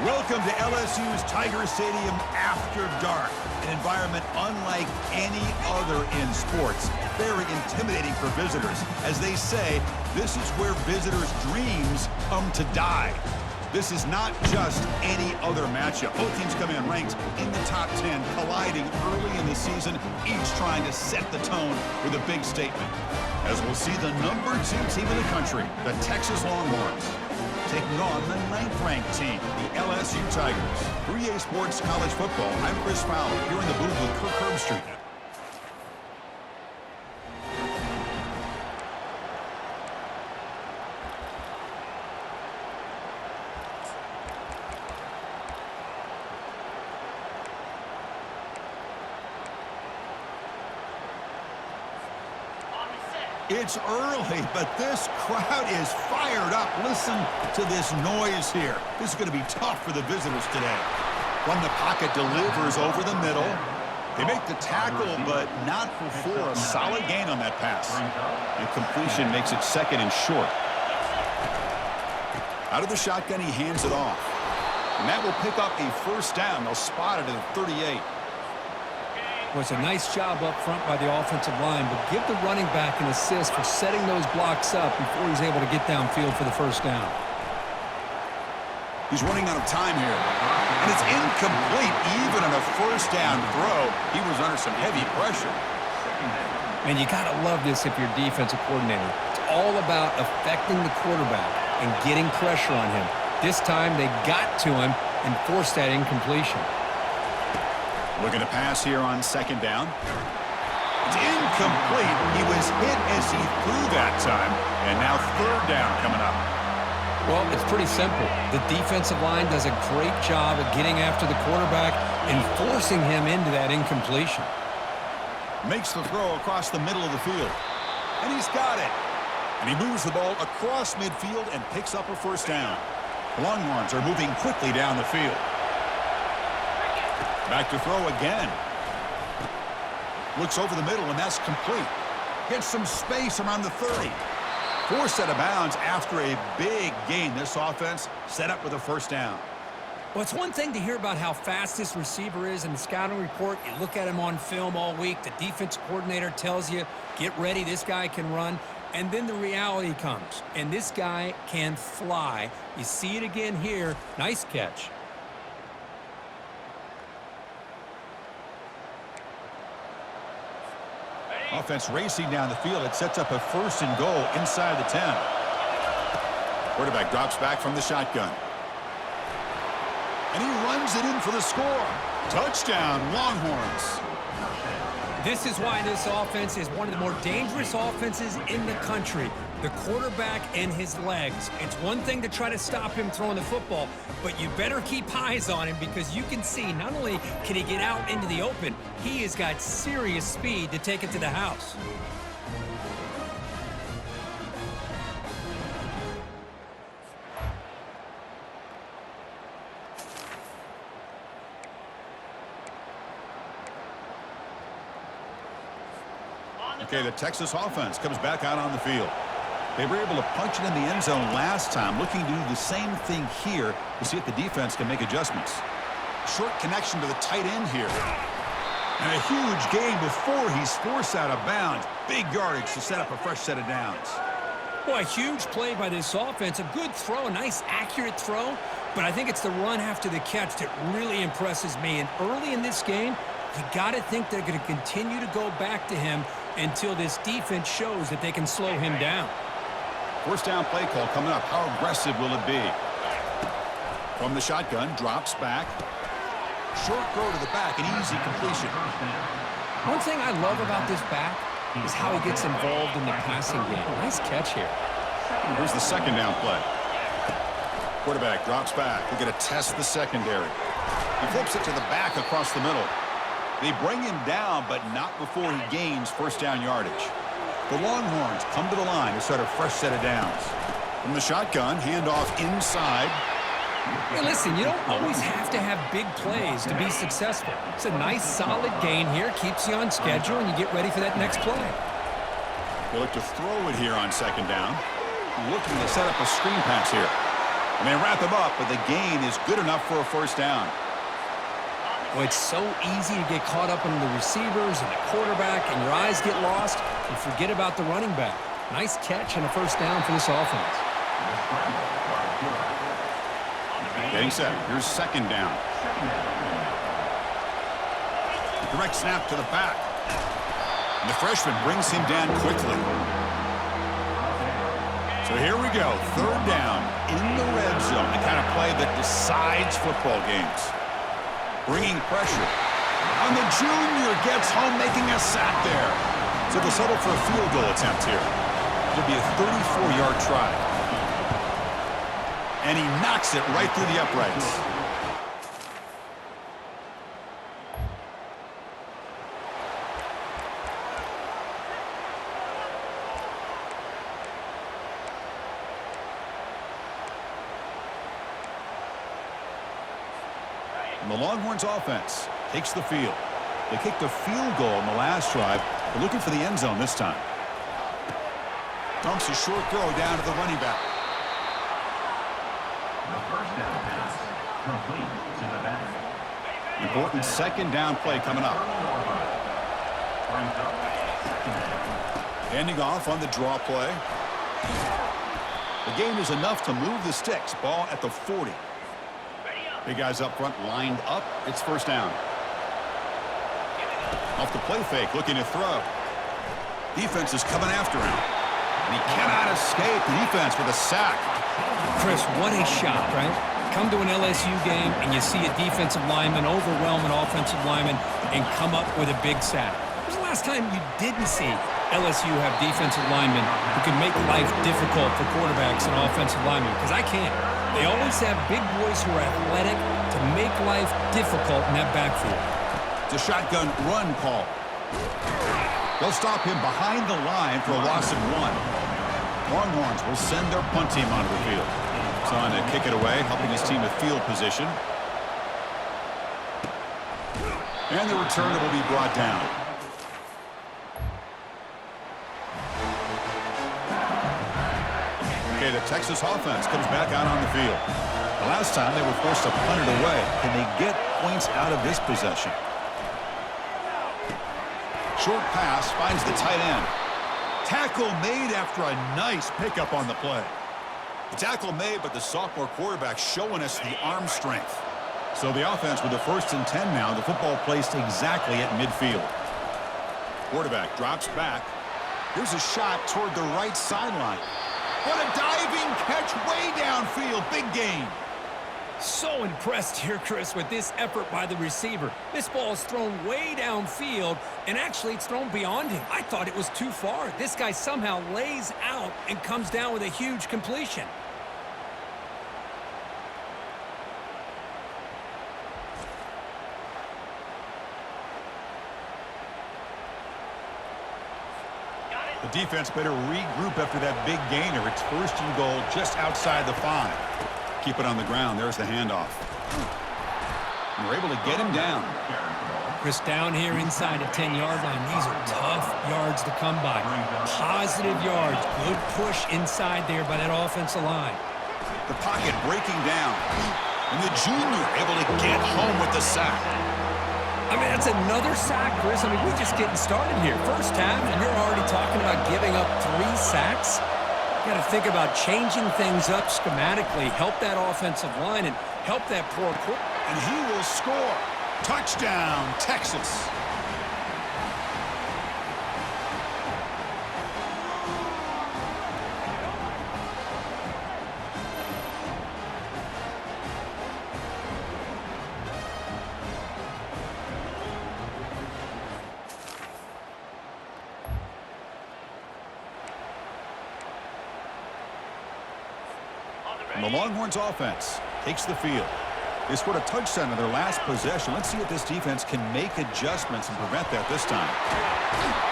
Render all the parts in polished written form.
Welcome to LSU's Tiger Stadium after dark, an environment unlike any other in sports. Very intimidating for visitors. As they say, this is where visitors' dreams come to die. This is not just any other matchup. Both teams come in ranked in the top 10, colliding early in the season, each trying to set the tone with a big statement. As we'll see the number 2 team in the country, the Texas Longhorns, taking on the 9th-ranked team, the LSU Tigers. 3A Sports College Football, I'm Chris Fowler, here in the booth with Kirk Herbstreit. It's early, but this crowd is fired up. Listen to this noise here. This is going to be tough for the visitors today. From the pocket, delivers over the middle. They make the tackle, but not before a solid gain on that pass. And completion makes it second and short. Out of the shotgun, he hands it off. And that will pick up a first down. They'll spot it at the 38. Well, it's a nice job up front by the offensive line, but give the running back an assist for setting those blocks up before he's able to get downfield for the first down. He's running out of time here. And it's incomplete. Even on a first down throw, he was under some heavy pressure. And you got to love this if you're defensive coordinator. It's all about affecting the quarterback and getting pressure on him. This time they got to him and forced that incompletion. Looking to pass here on second down. It's incomplete. He was hit as he threw that time. And now third down coming up. Well, it's pretty simple. The defensive line does a great job of getting after the quarterback and forcing him into that incompletion. Makes the throw across the middle of the field. And he's got it. And he moves the ball across midfield and picks up a first down. The Longhorns are moving quickly down the field. Back to throw again. Looks over the middle, and that's complete. Gets some space around the 30. Forced out of bounds after a big gain. This offense set up with a first down. Well, it's one thing to hear about how fast this receiver is in the scouting report. You look at him on film all week. The defense coordinator tells you, get ready, this guy can run. And then the reality comes, and this guy can fly. You see it again here. Nice catch. Offense racing down the field. It sets up a first and goal inside the 10. Quarterback drops back from the shotgun. And he runs it in for the score. Touchdown, Longhorns. This is why this offense is one of the more dangerous offenses in the country. The quarterback and his legs. It's one thing to try to stop him throwing the football, but you better keep eyes on him because you can see not only can he get out into the open, he has got serious speed to take it to the house. Okay, the Texas offense comes back out on the field. They were able to punch it in the end zone last time, looking to do the same thing here to see if the defense can make adjustments. Short connection to the tight end here. And a huge gain before he's forced out of bounds. Big yardage to set up a fresh set of downs. Boy, a huge play by this offense. A good throw, a nice accurate throw. But I think it's the run after the catch that really impresses me. And early in this game, you got to think they're going to continue to go back to him until this defense shows that they can slow him down. First down play call coming up. How aggressive will it be? From the shotgun, drops back. Short throw to the back, an easy completion. One thing I love about this back is how he gets involved in the passing game. Nice catch here. Here's the second down play. Quarterback drops back. We're going to test the secondary. He flips it to the back across the middle. They bring him down, but not before he gains first down yardage. The Longhorns come to the line to start a fresh set of downs. From the shotgun, handoff inside. Hey, listen, you don't always have to have big plays to be successful. It's a nice, solid gain here. Keeps you on schedule, and you get ready for that next play. They look to throw it here on second down. Looking to set up a screen pass here. And they wrap him up, but the gain is good enough for a first down. Well, it's so easy to get caught up in the receivers and the quarterback, and your eyes get lost. You forget about the running back. Nice catch and a first down for this offense. Getting set. Here's second down. Direct snap to the back. And the freshman brings him down quickly. So here we go. Third down in the red zone. The kind of play that decides football games. Bringing pressure. And the junior gets home, making a sack there. So they'll settle for a field goal attempt here. It'll be a 34-yard try. And he knocks it right through the uprights. And the Longhorns offense takes the field. They kicked a field goal in the last drive. They're looking for the end zone this time. Dumps a short throw down to the running back. The first down pass complete to the back. Important second down play coming up. Handing off on the draw play. The gain is enough to move the sticks. Ball at the 40. Big guys up front lined up. It's first down. Off the play fake, looking to throw. Defense is coming after him. And he cannot escape. The defense with a sack. Chris, what a shot, right? Come to an LSU game and you see a defensive lineman overwhelm an offensive lineman and come up with a big sack. When was the last time you didn't see LSU have defensive linemen who can make life difficult for quarterbacks and offensive linemen? Because I can't. They always have big boys who are athletic to make life difficult in that backfield. It's a shotgun run call. They'll stop him behind the line for a loss of 1. Longhorns will send their punt team onto the field. Trying to kick it away, helping his team with field position. And the returner will be brought down. Okay, the Texas offense comes back out on the field. The last time they were forced to punt it away. Can they get points out of this possession? Short pass finds the tight end. Tackle made after a nice pickup on the play. The tackle made, but the sophomore quarterback showing us the arm strength. So the offense with the 1st and 10 now. The football placed exactly at midfield. Quarterback drops back. Here's a shot toward the right sideline. What a diving catch way downfield. Big gain. So impressed here, Chris, with this effort by the receiver. This ball is thrown way downfield, and actually it's thrown beyond him. I thought it was too far. This guy somehow lays out and comes down with a huge completion. The defense better regroup after that big gainer. It's 1st and goal just outside the 5. Keep it on the ground. There's the handoff. And we're able to get him down. Chris, down here inside the 10-yard line, these are tough yards to come by. Positive yards. Good push inside there by that offensive line. The pocket breaking down. And the junior able to get home with the sack. I mean, that's another sack, Chris. I mean, we're just getting started here. First half, and you're already talking about giving up 3 sacks. You got to think about changing things up schematically, help that offensive line, and help that poor quarterback. And he will score. Touchdown, Texas. And the Longhorns offense takes the field. They scored a touchdown in their last possession. Let's see if this defense can make adjustments and prevent that this time.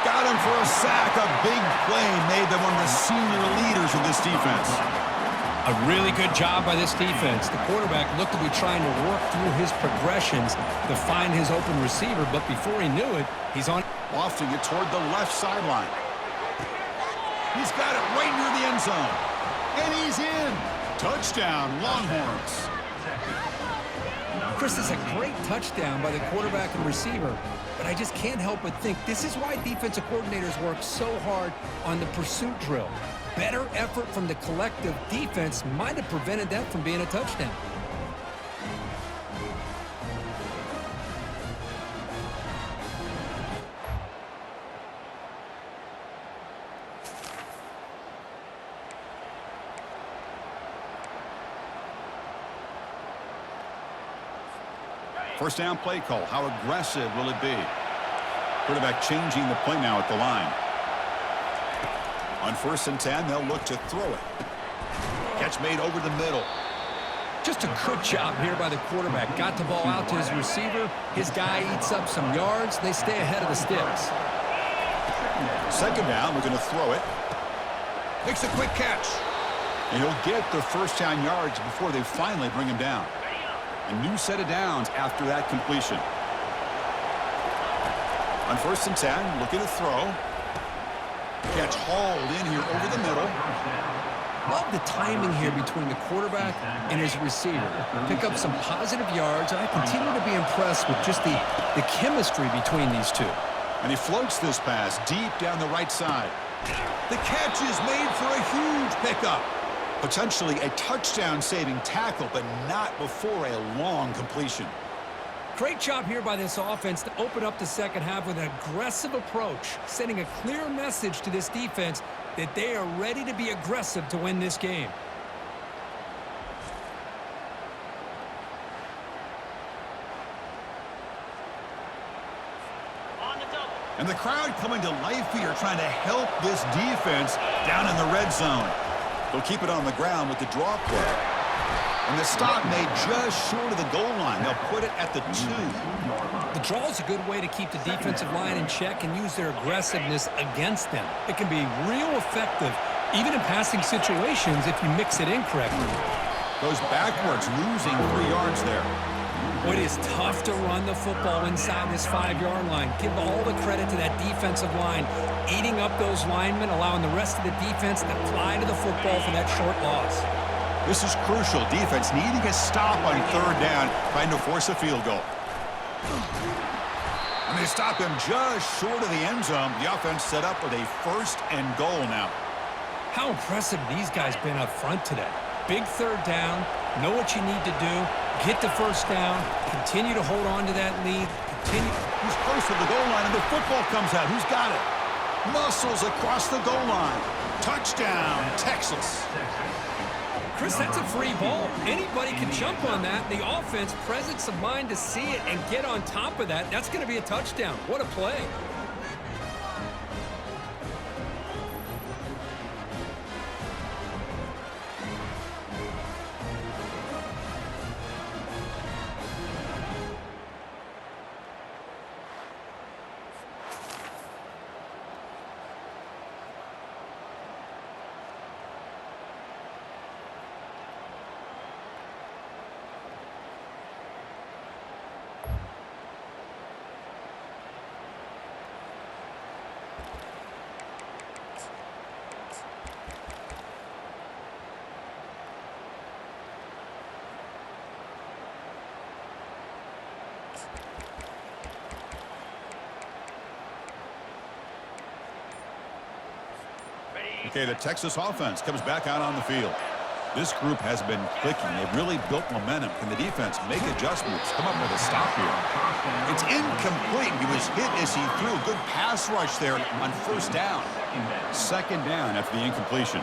Got him for a sack. A big play made by one of the senior leaders of this defense. A really good job by this defense. The quarterback looked to be trying to work through his progressions to find his open receiver, but before he knew it, he's on. Lofting it toward the left sideline. He's got it right near the end zone. And he's in. Touchdown, Longhorns. Chris, it's a great touchdown by the quarterback and receiver, but I just can't help but think this is why defensive coordinators work so hard on the pursuit drill. Better effort from the collective defense might have prevented that from being a touchdown. First down play call. How aggressive will it be? Quarterback changing the play now at the line. On 1st and 10, they'll look to throw it. Catch made over the middle. Just a good job here by the quarterback. Got the ball out to his receiver. His guy eats up some yards. They stay ahead of the sticks. 2nd down, we're going to throw it. Makes a quick catch. And he'll get the first down yards before they finally bring him down. A new set of downs after that completion. On 1st and 10, looking to throw. Catch hauled in here over the middle. Love the timing here between the quarterback and his receiver. Pick up some positive yards, and I continue to be impressed with just the chemistry between these two. And he floats this pass deep down the right side. The catch is made for a huge pickup. Potentially a touchdown-saving tackle, but not before a long completion. Great job here by this offense to open up the second half with an aggressive approach, sending a clear message to this defense that they are ready to be aggressive to win this game. And the crowd coming to life here, trying to help this defense down in the red zone. They'll keep it on the ground with the draw play. And the stop made just short of the goal line. They'll put it at the 2. The draw is a good way to keep the defensive line in check and use their aggressiveness against them. It can be real effective, even in passing situations, if you mix it in correctly. Goes backwards, losing 3 yards there. It is tough to run the football inside this 5-yard line. Give all the credit to that defensive line, eating up those linemen, allowing the rest of the defense to fly to the football for that short loss. This is crucial. Defense needing a stop on 3rd down, trying to force a field goal. And they stop him just short of the end zone. The offense set up with a 1st and goal now. How impressive these guys been up front today. Big 3rd down, know what you need to do, get the 1st down, continue to hold on to that lead, continue. Who's close to the goal line, and the football comes out. Who's got it? Muscles across the goal line. Touchdown, Texas. Chris, that's a free ball. Anybody can jump on that. The offense, presence of mind to see it and get on top of that. That's going to be a touchdown. What a play. Okay, the Texas offense comes back out on the field. This group has been clicking. They've really built momentum. Can the defense make adjustments? Come up with a stop here. It's incomplete. He was hit as he threw a good pass rush there on 1st down. 2nd down after the incompletion.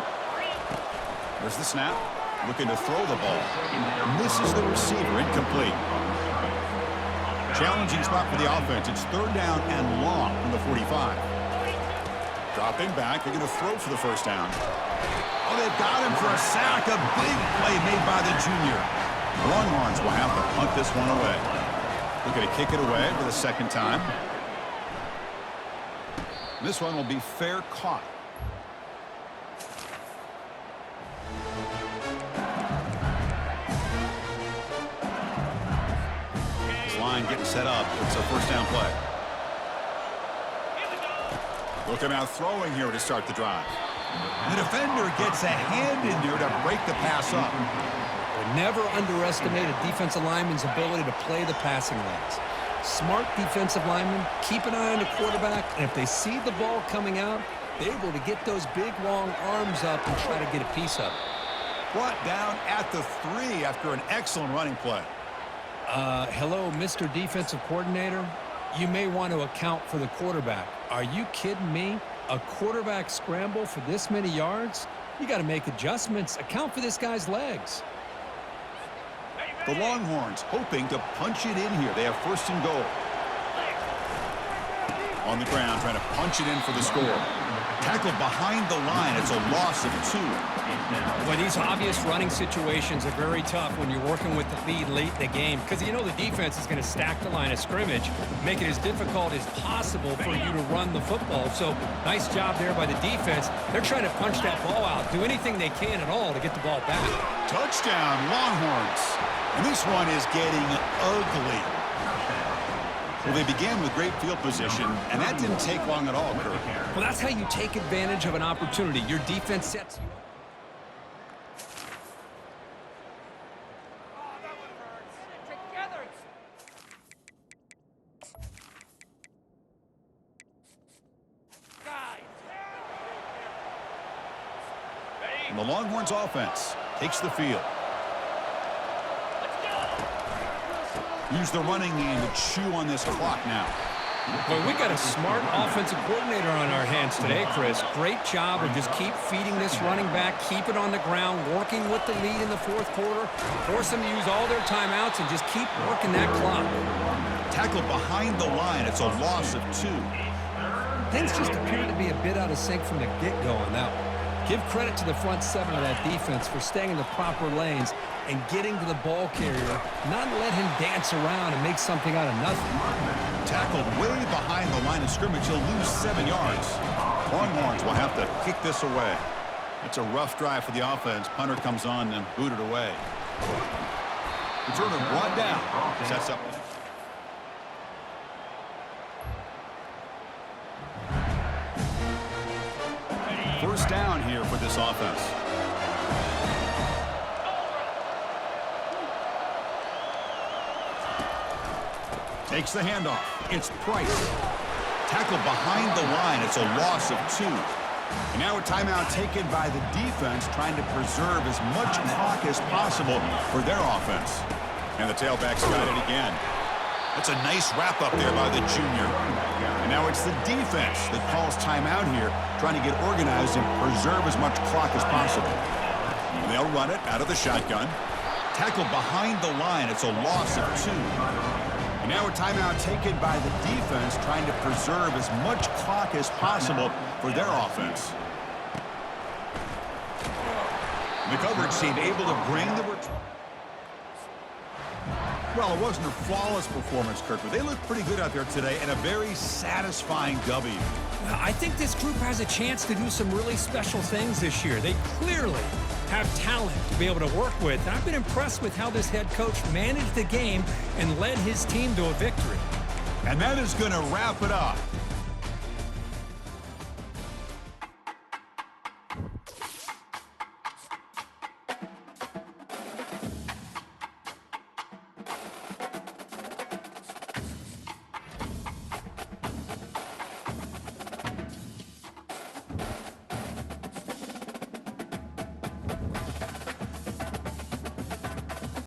There's the snap. Looking to throw the ball. Misses the receiver. Incomplete. Challenging spot for the offense. It's 3rd down and long from the 45. Dropping back. They're going to throw for the 1st down. Oh, they've got him for a sack. A big play made by the junior. Longhorns will have to punt this one away. Looking to kick it away for the 2nd time. This one will be fair caught. This line getting set up. It's a 1st down play. Looking out throwing here to start the drive. The defender gets a hand in there to break the pass up. Never underestimate a defensive lineman's ability to play the passing lanes. Smart defensive linemen keep an eye on the quarterback, and if they see the ball coming out, they're able to get those big, long arms up and try to get a piece of it. Brought down at the 3 after an excellent running play. Hello, Mr. Defensive Coordinator. You may want to account for the quarterback. Are you kidding me? A quarterback scramble for this many yards? You got to make adjustments. Account for this guy's legs. The Longhorns hoping to punch it in here. They have 1st and goal. On the ground, trying to punch it in for the score. Tackled behind the line. It's a loss of 2. Well, these obvious running situations are very tough when you're working with the lead late in the game because you know the defense is going to stack the line of scrimmage, make it as difficult as possible for you to run the football. So nice job there by the defense. They're trying to punch that ball out, do anything they can at all to get the ball back. Touchdown, Longhorns. And this one is getting ugly. Well, they began with great field position, and that didn't take long at all, Kirk. Well, that's how you take advantage of an opportunity. Your defense sets you up. And the Longhorns offense takes the field. Use the running game to chew on this clock now. Well, we got a smart offensive coordinator on our hands today, Chris. Great job of just keep feeding this running back, keep it on the ground, working with the lead in the 4th quarter, force them to use all their timeouts, and just keep working that clock. Tackled behind the line. It's a loss of 2. Things just appear to be a bit out of sync from the get-go on that one. Give credit to the front 7 of that defense for staying in the proper lanes and getting to the ball carrier, not let him dance around and make something out of nothing. Tackled way behind the line of scrimmage. He'll lose 7 yards. Longhorns will have to kick this away. It's a rough drive for the offense. Punter comes on and booted away. Returner brought down. Sets up. First down here for this offense. Takes the handoff. It's Price. Tackled behind the line. It's a loss of 2. And now a timeout taken by the defense, trying to preserve as much clock as possible for their offense. And the tailback's got it again. That's a nice wrap up there by the junior. And now it's the defense that calls timeout here, trying to get organized and preserve as much clock as possible. And they'll run it out of the shotgun. Tackled behind the line. It's a loss of 2. And now a timeout taken by the defense, trying to preserve as much clock as possible for their offense. The coverage team able to bring the return. Well, it wasn't a flawless performance, Kirk, but they looked pretty good out there today, and a very satisfying W. Well, I think this group has a chance to do some really special things this year. They clearly have talent to be able to work with. And I've been impressed with how this head coach managed the game and led his team to a victory. And that is going to wrap it up.